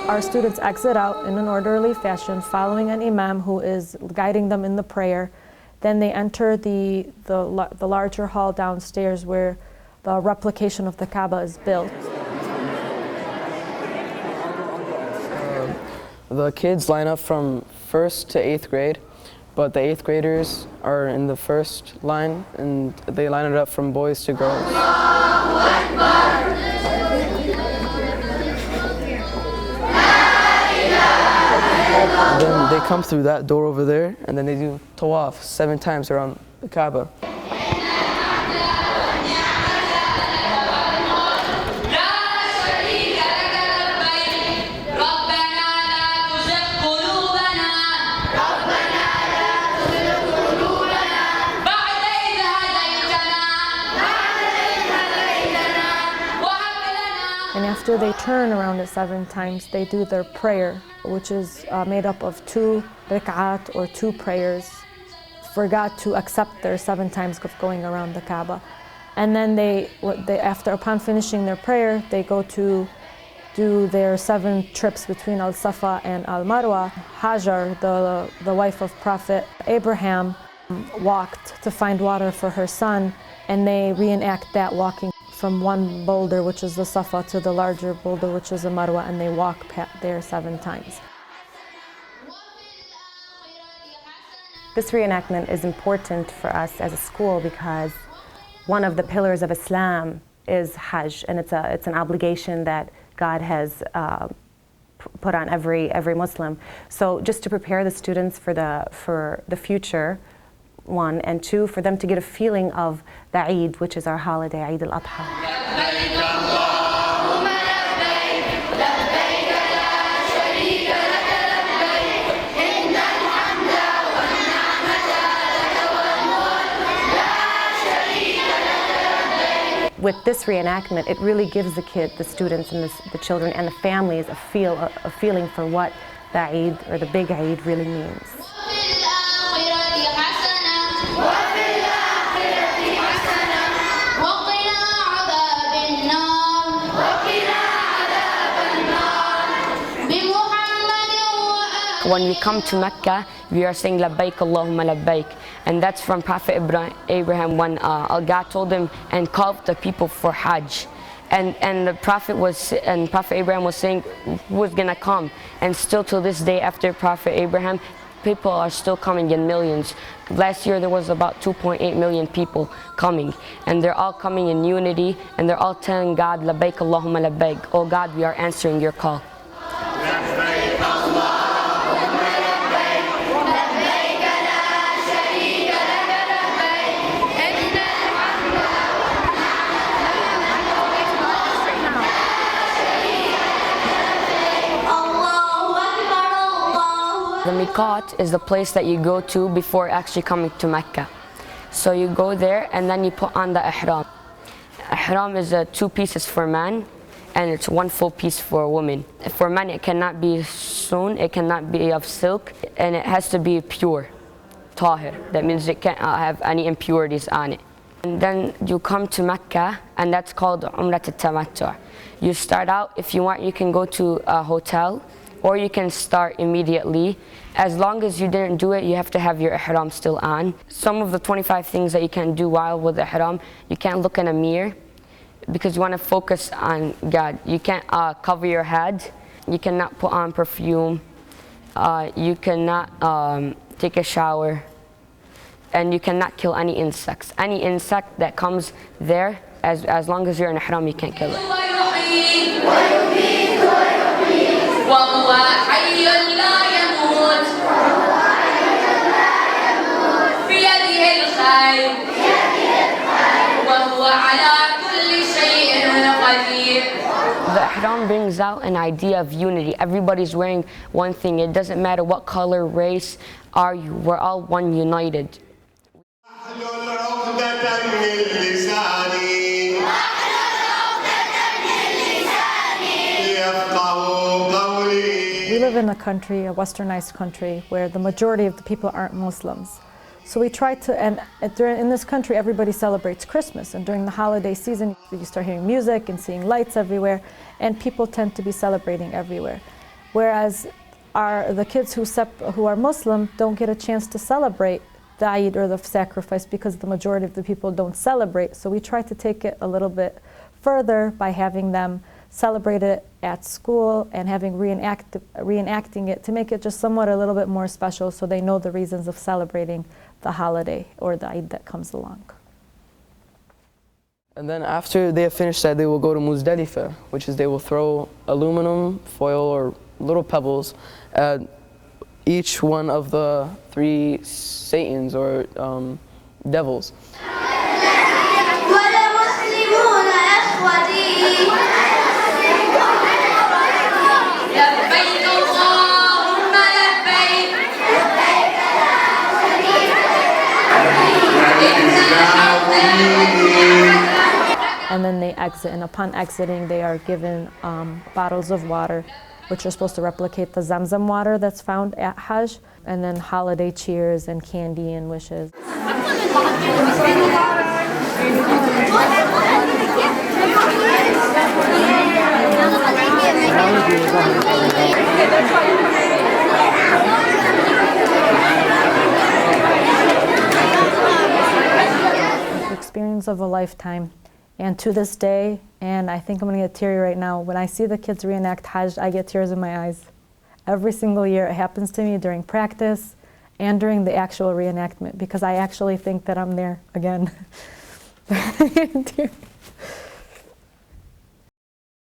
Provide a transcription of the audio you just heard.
Our students exit out in an orderly fashion, following an imam who is guiding them in the prayer. Then they enter the larger hall downstairs where the replication of the Kaaba is built. The kids line up from 1st to 8th grade, but the 8th graders are in the first line, and they line it up from boys to girls. And then they come through that door over there, and then they do tawaf 7 times around the Kaaba. And after they turn around it 7 times, they do their prayer, which is made up of 2 rak'at or 2 prayers for God to accept their 7 times of going around the Kaaba. And then upon finishing their prayer, they go to do their 7 trips between Al-Safa and Al-Marwa. Hajar, the wife of Prophet Abraham, walked to find water for her son, and they reenact that walking from one boulder, which is the Safa, to the larger boulder, which is the Marwa, and they walk there 7 times. This reenactment is important for us as a school because one of the pillars of Islam is Hajj, and it's an obligation that God has put on every Muslim. So just to prepare the students for the future, 1, and 2, for them to get a feeling of the Eid, which is our holiday, Eid al-Adha. With this reenactment, it really gives the students and the children and the families a feeling for what the Eid or the big Eid really means. When we come to Mecca, we are saying Labbaik Allahumma Labbaik, and that's from Prophet Abraham when God told him and called the people for Hajj, and the Prophet Abraham was saying who was gonna come, and still to this day after Prophet Abraham, people are still coming in millions. Last year there was about 2.8 million people coming, and they're all coming in unity, and they're all telling God Labbaik Allahumma Labbaik, oh God, we are answering your call. The miqat is the place that you go to before actually coming to Mecca. So you go there and then you put on the ihram. Ihram is 2 pieces for man and it's 1 full piece for a woman. For men it cannot be sewn, it cannot be of silk, and it has to be pure, tahir. That means it can't have any impurities on it. And then you come to Mecca, and that's called Umrat al-Tamattu'. You start out, if you want, you can go to a hotel, or you can start immediately. As long as you didn't do it, you have to have your ihram still on. Some of the 25 things that you can do while with ihram, you can't look in a mirror because you want to focus on God. You can't cover your head. You cannot put on perfume. You cannot take a shower. And you cannot kill any insects. Any insect that comes there, as long as you're in ihram, you can't kill it. وهو حي لا يموت بيده الخير وهو على كل شيء قدير. The ihram brings out an idea of unity. Everybody's wearing one thing. It doesn't matter what color, race are you. We're all one, united. We live in a country, a westernized country, where the majority of the people aren't Muslims. So we try to, and in this country, everybody celebrates Christmas. And during the holiday season, you start hearing music and seeing lights everywhere, and people tend to be celebrating everywhere. Whereas the kids who are Muslim don't get a chance to celebrate the Eid or the sacrifice because the majority of the people don't celebrate. So we try to take it a little bit further by having them celebrate it at school and having reenacting it to make it just somewhat a little bit more special so they know the reasons of celebrating the holiday or the Eid that comes along. And then after they have finished that, they will go to Muzdalifah, which is they will throw aluminum foil or little pebbles at each one of the 3 Satans or devils. And then they exit, and upon exiting they are given bottles of water which are supposed to replicate the Zamzam water that's found at Hajj, and then holiday cheers and candy and wishes. It's the experience of a lifetime. And to this day, and I think I'm going to get teary right now, when I see the kids reenact Hajj, I get tears in my eyes. Every single year it happens to me during practice and during the actual reenactment because I actually think that I'm there again.